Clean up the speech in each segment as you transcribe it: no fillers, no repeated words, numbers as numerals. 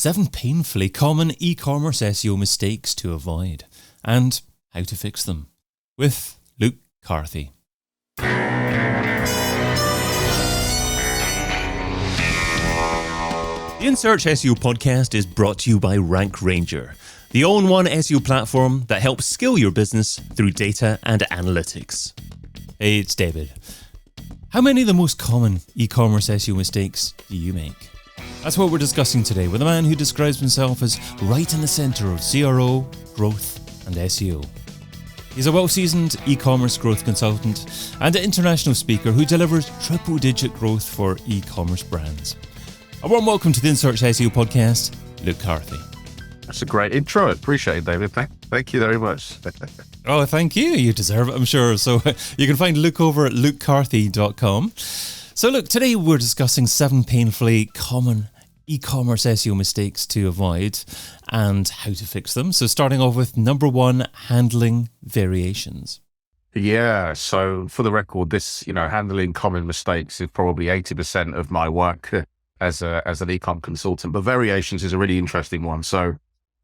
7 painfully common e-commerce SEO mistakes to avoid and how to fix them with Luke Carthy. The In Search SEO podcast is brought to you by Rank Ranger, the all-in-one SEO platform that helps scale your business through data and analytics. Hey, it's David. How many of the most common e-commerce SEO mistakes do you make? That's what we're discussing today with a man who describes himself as right in the centre of CRO, growth and SEO. He's a well-seasoned e-commerce growth consultant and an international speaker who delivers triple-digit growth for e-commerce brands. A warm welcome to the In Search SEO podcast, Luke Carthy. That's a great intro. Appreciate it, David. Thank you very much. Oh, thank you. You deserve it, I'm sure. So you can find Luke over at lukecarthy.com. So look, today we're discussing 7 painfully common e-commerce SEO mistakes to avoid and how to fix them. So starting off with number 1, handling variations. Yeah. So for the record, this, handling common mistakes is probably 80% of my work as an e-com consultant, but variations is a really interesting one. So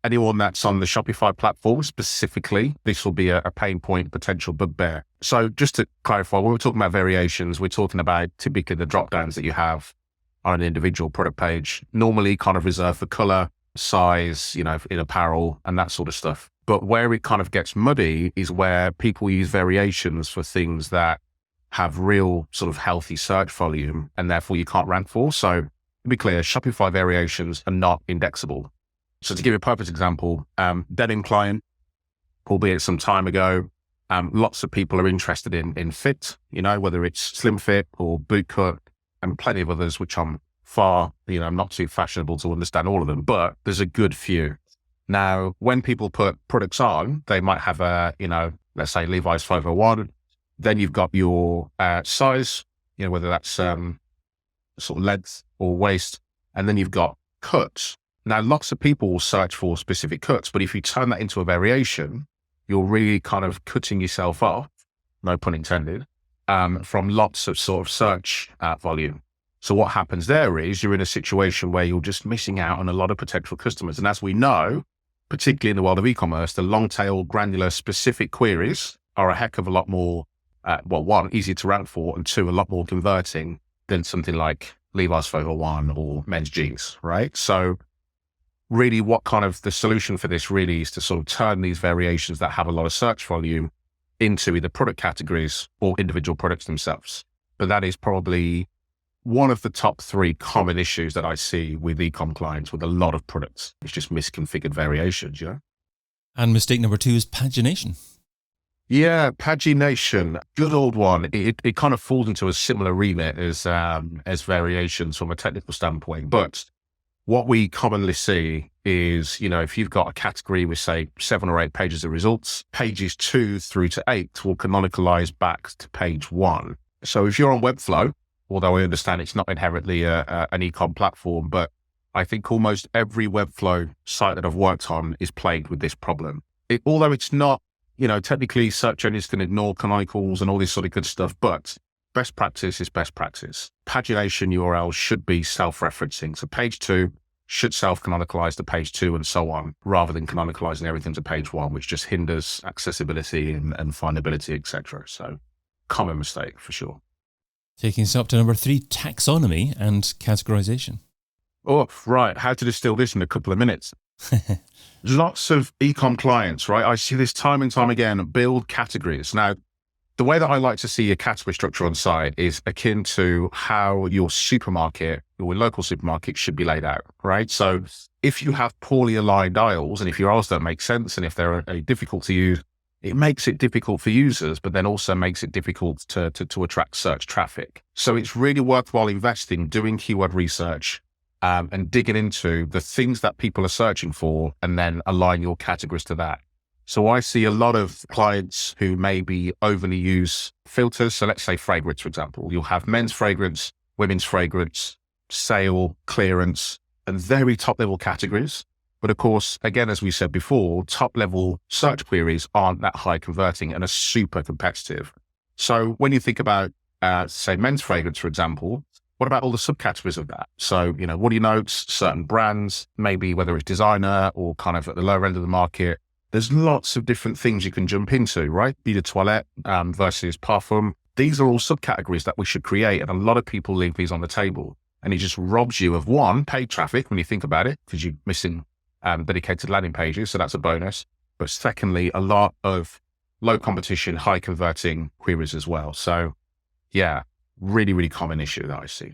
anyone that's on the Shopify platform specifically, this will be a pain point, potential bugbear. So just to clarify, when we're talking about variations, we're talking about typically the drop downs that you have on an individual product page, normally kind of reserved for color, size, in apparel and that sort of stuff. But where it kind of gets muddy is where people use variations for things that have real sort of healthy search volume and therefore you can't rank for. So to be clear, Shopify variations are not indexable. So to give you a perfect example, denim client, albeit some time ago, lots of people are interested in fit, whether it's slim fit or boot cut, and plenty of others, which I'm not too fashionable to understand all of them, but there's a good few. Now, when people put products on, they might have let's say Levi's 501. Then you've got your size, whether that's sort of length or waist, and then you've got cuts. Now, lots of people will search for specific cuts, but if you turn that into a variation, you're really kind of cutting yourself off, no pun intended, from lots of sort of search volume. So what happens there is you're in a situation where you're just missing out on a lot of potential customers. And as we know, particularly in the world of e-commerce, the long tail, granular, specific queries are a heck of a lot more, one, easier to rank for, and 2, a lot more converting than something like Levi's 501 or men's jeans, right? So really what kind of the solution for this really is to sort of turn these variations that have a lot of search volume into either product categories or individual products themselves. But that is probably one of the top 3 common issues that I see with e-com clients with a lot of products. It's just misconfigured variations, And mistake number 2 is pagination. Yeah, pagination, good old one. It kind of falls into a similar remit as variations from a technical standpoint. But what we commonly see is, if you've got a category with, say, 7 or 8 pages of results, pages 2 through to 8 will canonicalize back to page 1. So if you're on Webflow, although I understand it's not inherently an e-com platform, but I think almost every Webflow site that I've worked on is plagued with this problem. Although it's not, technically search engines can ignore canonicals and all this sort of good stuff, but best practice is best practice. Pagination URLs should be self-referencing. So page 2 should self-canonicalize to page 2 and so on, rather than canonicalizing everything to page 1, which just hinders accessibility and findability, etc. So common mistake for sure. Taking us up to number 3, taxonomy and categorization. Oh, right. How to distill this in a couple of minutes. Lots of e-com clients, right? I see this time and time again, build categories. Now, the way that I like to see a category structure on site is akin to how your supermarket, your local supermarket should be laid out, right? So if you have poorly aligned aisles and if your aisles don't make sense and if they're difficult to use, it makes it difficult for users, but then also makes it difficult to attract search traffic. So it's really worthwhile investing, doing keyword research, and digging into the things that people are searching for and then align your categories to that. So I see a lot of clients who maybe overly use filters. So let's say fragrance, for example. You'll have men's fragrance, women's fragrance, sale, clearance, and very top level categories. But of course, again, as we said before, top level search queries aren't that high converting and are super competitive. So when you think about, say, men's fragrance, for example, what about all the subcategories of that? So, what are your notes, certain brands, maybe whether it's designer or kind of at the lower end of the market. There's lots of different things you can jump into, right? Eau de toilette versus parfum. These are all subcategories that we should create. And a lot of people leave these on the table. And it just robs you of, one, paid traffic when you think about it, because you're missing dedicated landing pages. So that's a bonus. But secondly, a lot of low competition, high converting queries as well. So yeah, really, really common issue that I see.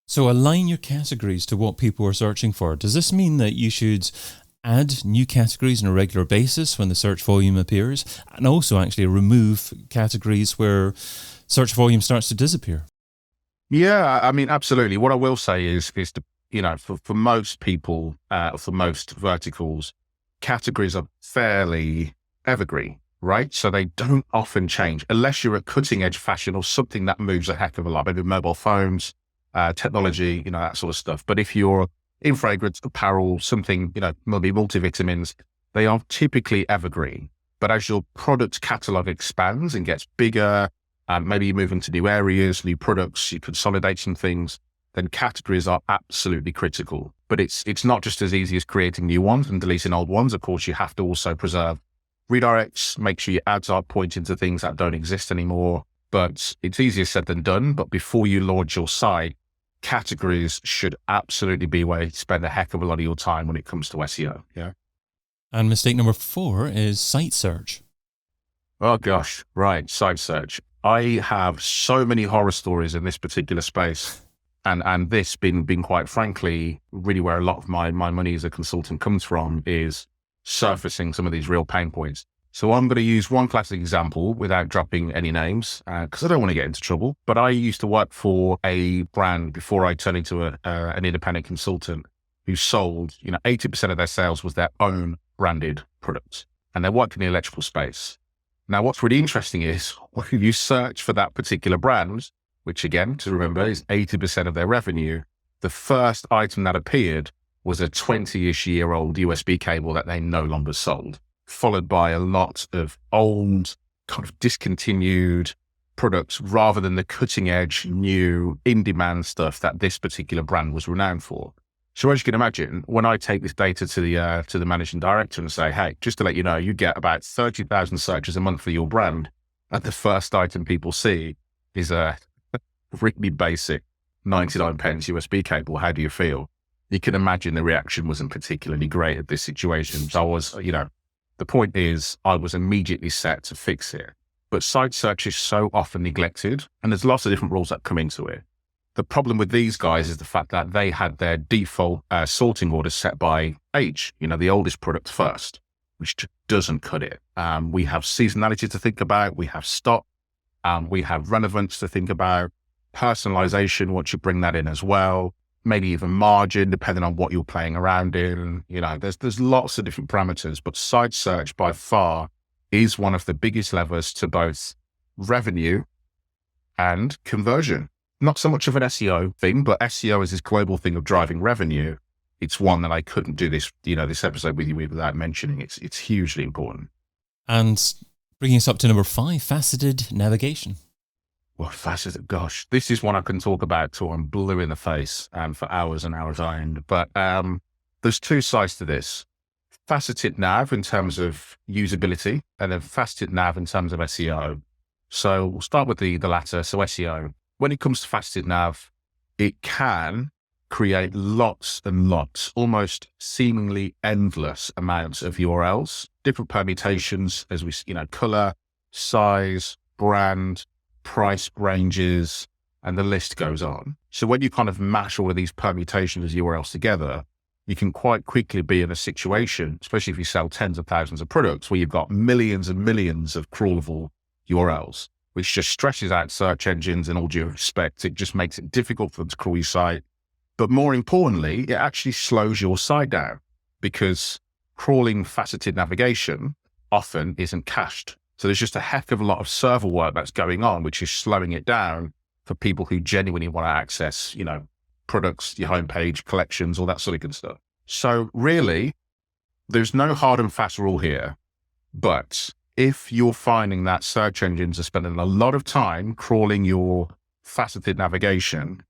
So align your categories to what people are searching for. Does this mean that you should add new categories on a regular basis when the search volume appears, and also actually remove categories where search volume starts to disappear? Yeah, I mean, absolutely. What I will say is for most people, for most verticals, categories are fairly evergreen, right? So they don't often change unless you're a cutting edge fashion or something that moves a heck of a lot, maybe mobile phones, technology, that sort of stuff. But if you're in fragrance, apparel, something, maybe multivitamins, they are typically evergreen. But as your product catalog expands and gets bigger, maybe you move into new areas, new products, you consolidate some things, then categories are absolutely critical. But it's not just as easy as creating new ones and deleting old ones. Of course, you have to also preserve redirects, make sure your ads are pointing to things that don't exist anymore. But it's easier said than done. But before you launch your site, categories should absolutely be where you spend a heck of a lot of your time when it comes to SEO. Yeah. And mistake number 4 is site search. Oh gosh, right. Site search. I have so many horror stories in this particular space. And this been quite frankly, really where a lot of my money as a consultant comes from, is surfacing some of these real pain points. So I'm going to use one classic example without dropping any names, because I don't want to get into trouble. But I used to work for a brand before I turned into an independent consultant who sold, 80% of their sales was their own branded products. And they worked in the electrical space. Now, what's really interesting is when you search for that particular brand, which again, to remember, is 80% of their revenue, the first item that appeared was a 20-ish year old USB cable that they no longer sold, followed by a lot of old, kind of discontinued products rather than the cutting edge, new, in-demand stuff that this particular brand was renowned for. So as you can imagine, when I take this data to the managing director and say, hey, just to let you know, you get about 30,000 searches a month for your brand, and the first item people see is a really basic 99 pence USB cable. How do you feel? You can imagine the reaction wasn't particularly great at this situation. So I was, the point is I was immediately set to fix it. But site search is so often neglected, and there's lots of different rules that come into it. The problem with these guys is the fact that they had their default sorting order set by age, the oldest product first, which just doesn't cut it. We have seasonality to think about. We have stock. We have relevance to think about. Personalization, once you bring that in as well, maybe even margin, depending on what you're playing around in. There's lots of different parameters, but site search by far is one of the biggest levers to both revenue and conversion. Not so much of an SEO thing, but SEO is this global thing of driving revenue. It's one that I couldn't do this episode with you without mentioning. It's hugely important. And bringing us up to number 5, faceted navigation. Well, faceted, gosh, this is one I can talk about till I'm blue in the face for hours and hours on end. But there's two sides to this. Faceted nav in terms of usability, and then faceted nav in terms of SEO. So we'll start with the latter, so SEO. When it comes to faceted nav, it can create lots and lots, almost seemingly endless amounts of URLs, different permutations, as we, color, size, brand, price ranges, and the list goes on. So when you kind of mash all of these permutations of URLs together, you can quite quickly be in a situation, especially if you sell tens of thousands of products, where you've got millions and millions of crawlable URLs, which just stresses out search engines in all due respect. It just makes it difficult for them to crawl your site. But more importantly, it actually slows your site down, because crawling faceted navigation often isn't cached. So there's just a heck of a lot of server work that's going on, which is slowing it down for people who genuinely want to access, products, your homepage, collections, all that sort of good stuff. So really, there's no hard and fast rule here. But if you're finding that search engines are spending a lot of time crawling your faceted navigation,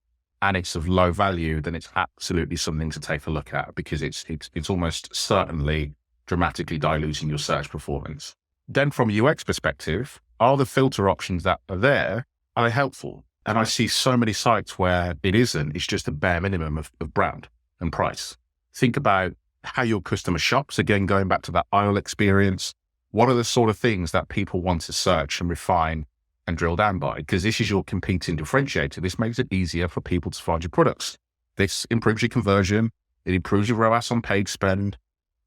and it's of low value, then it's absolutely something to take a look at, because it's almost certainly dramatically diluting your search performance. Then from a UX perspective, are the filter options that are there, are they helpful? And I see so many sites where it isn't. It's just a bare minimum of brand and price. Think about how your customer shops. Again, going back to that aisle experience, what are the sort of things that people want to search and refine and drill down by? Because this is your competing differentiator. This makes it easier for people to find your products. This improves your conversion. It improves your ROAS on paid spend.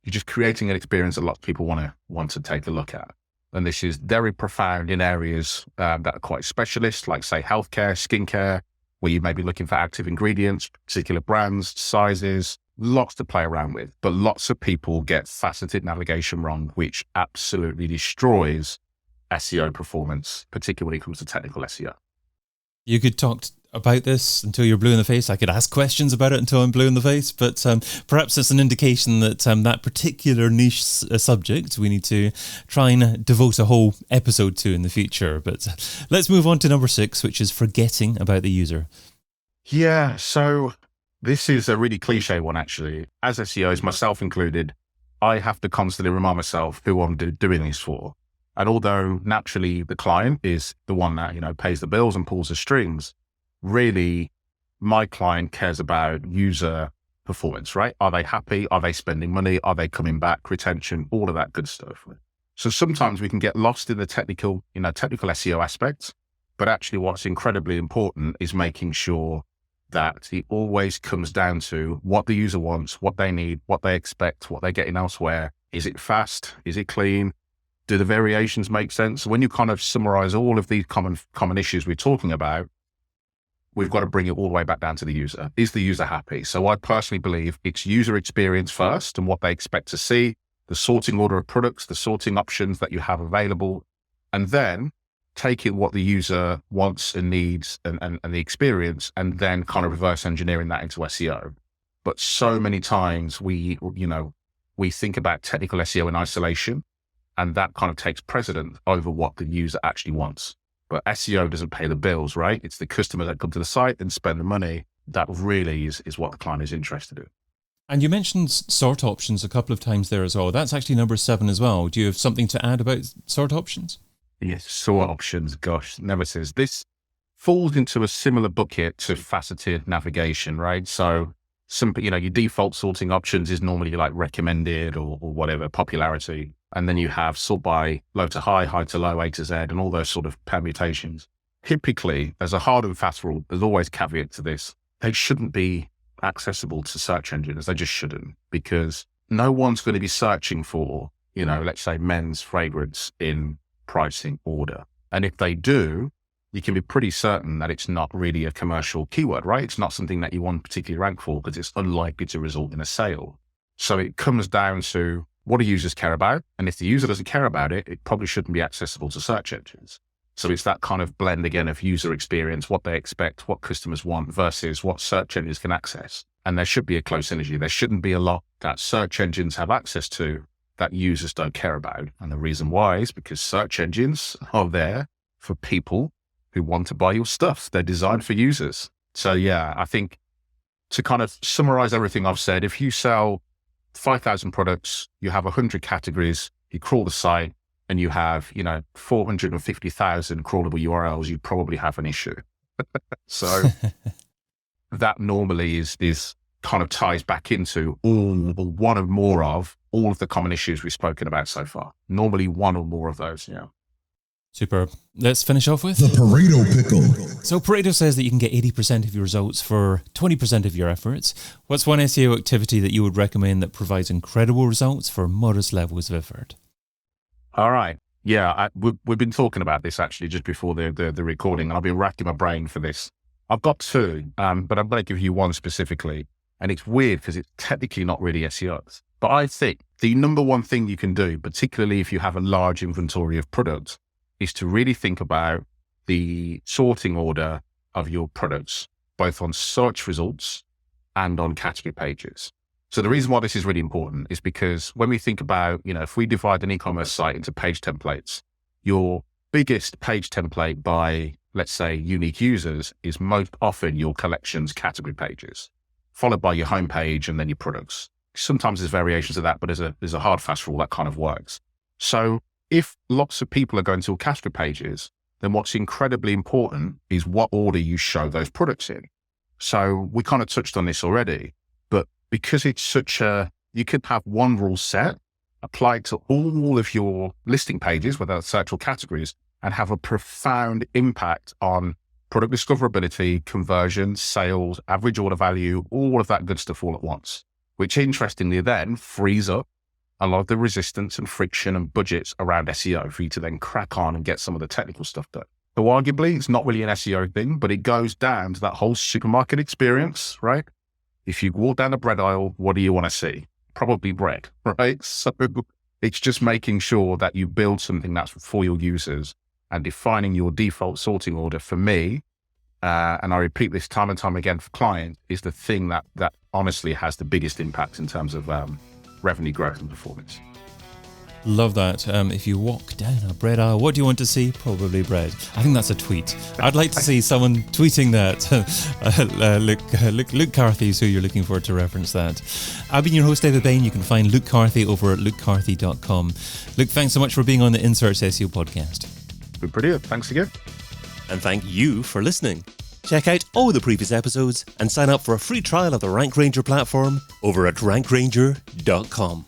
You're just creating an experience that lots of people want to take a look at. And this is very profound in areas that are quite specialist, like say healthcare, skincare, where you may be looking for active ingredients, particular brands, sizes, lots to play around with. But lots of people get faceted navigation wrong, which absolutely destroys SEO performance, particularly when it comes to technical SEO. You could talk about this until you're blue in the face. I could ask questions about it until I'm blue in the face, but perhaps it's an indication that that particular niche subject we need to try and devote a whole episode to in the future. But let's move on to number 6, which is forgetting about the user. Yeah, so this is a really cliche one, actually. As SEOs, myself included, I have to constantly remind myself who I'm doing this for. And although naturally the client is the one that, pays the bills and pulls the strings, really my client cares about user performance, right? Are they happy? Are they spending money? Are they coming back? Retention, all of that good stuff. So sometimes we can get lost in the technical SEO aspects, but actually what's incredibly important is making sure that it always comes down to what the user wants, what they need, what they expect, what they're getting elsewhere. Is it fast? Is it clean? Do the variations make sense? When you kind of summarize all of these common issues we're talking about, we've got to bring it all the way back down to the user. Is the user happy? So I personally believe it's user experience first and what they expect to see, the sorting order of products, the sorting options that you have available, and then taking what the user wants and needs and the experience, and then kind of reverse engineering that into SEO. But so many times we think about technical SEO in isolation, and that kind of takes precedent over what the user actually wants. But SEO doesn't pay the bills, right? It's the customer that come to the site and spend the money. That really is what the client is interested in. And you mentioned sort options a couple of times there as well. That's actually number 7 as well. Do you have something to add about sort options? Yes, sort options. Gosh, never says. This falls into a similar bucket to faceted navigation, right? So your default sorting options is normally like recommended or whatever, popularity. And then you have sort by low to high, high to low, A to Z, and all those sort of permutations. Typically, as a hard and fast rule, there's always caveat to this. They shouldn't be accessible to search engines. They just shouldn't, because no one's going to be searching for, let's say men's fragrance in pricing order. And if they do, you can be pretty certain that it's not really a commercial keyword, right? It's not something that you want to particularly rank for because it's unlikely to result in a sale. So it comes down to what do users care about? And if the user doesn't care about it, it probably shouldn't be accessible to search engines. So it's that kind of blend again of user experience, what they expect, what customers want versus what search engines can access. And there should be a close synergy. There shouldn't be a lot that search engines have access to that users don't care about. And the reason why is because search engines are there for people who want to buy your stuff. They're designed for users. So yeah, I think to kind of summarize everything I've said, if you sell 5,000 products, you have 100 categories, you crawl the site and you have, 450,000 crawlable URLs, you probably have an issue. So that normally is kind of ties back into one or more of all of the common issues we've spoken about so far. Normally one or more of those, yeah. Superb. Let's finish off with the Pareto Pickle. So Pareto says that you can get 80% of your results for 20% of your efforts. What's one SEO activity that you would recommend that provides incredible results for modest levels of effort? All right. Yeah, we've been talking about this actually just before the recording, and I've been racking my brain for this. I've got 2, but I'm going to give you one specifically. And it's weird because it's technically not really SEO. But I think the number one thing you can do, particularly if you have a large inventory of products, is to really think about the sorting order of your products, both on search results and on category pages. So the reason why this is really important is because when we think about, if we divide an e-commerce site into page templates, your biggest page template by let's say, unique users is most often your collections category pages, followed by your homepage and then your products. Sometimes there's variations of that, but there's a hard fast rule that kind of works. So if lots of people are going to category pages, then what's incredibly important is what order you show those products in. So we kind of touched on this already, but because it's you could have one rule set applied to all of your listing pages, whether it's search or categories, and have a profound impact on product discoverability, conversion, sales, average order value, all of that good stuff all at once, which interestingly then frees up a lot of the resistance and friction and budgets around SEO for you to then crack on and get some of the technical stuff done. So arguably, it's not really an SEO thing, but it goes down to that whole supermarket experience, right? If you walk down the bread aisle, what do you want to see? Probably bread, right? So it's just making sure that you build something that's for your users and defining your default sorting order for me. And I repeat this time and time again for clients, is the thing that honestly has the biggest impact in terms of revenue growth and performance. Love that. If you walk down a bread aisle, what do you want to see? Probably bread. I think that's a tweet. I'd like to see someone tweeting that. Luke Carthy is who you're looking for to reference that. I've been your host, David Bain. You can find Luke Carthy over at lukecarthy.com. Luke, thanks so much for being on the In Search SEO podcast. Brilliant. Thanks again. And thank you for listening. Check out all the previous episodes and sign up for a free trial of the Rank Ranger platform over at rankranger.com.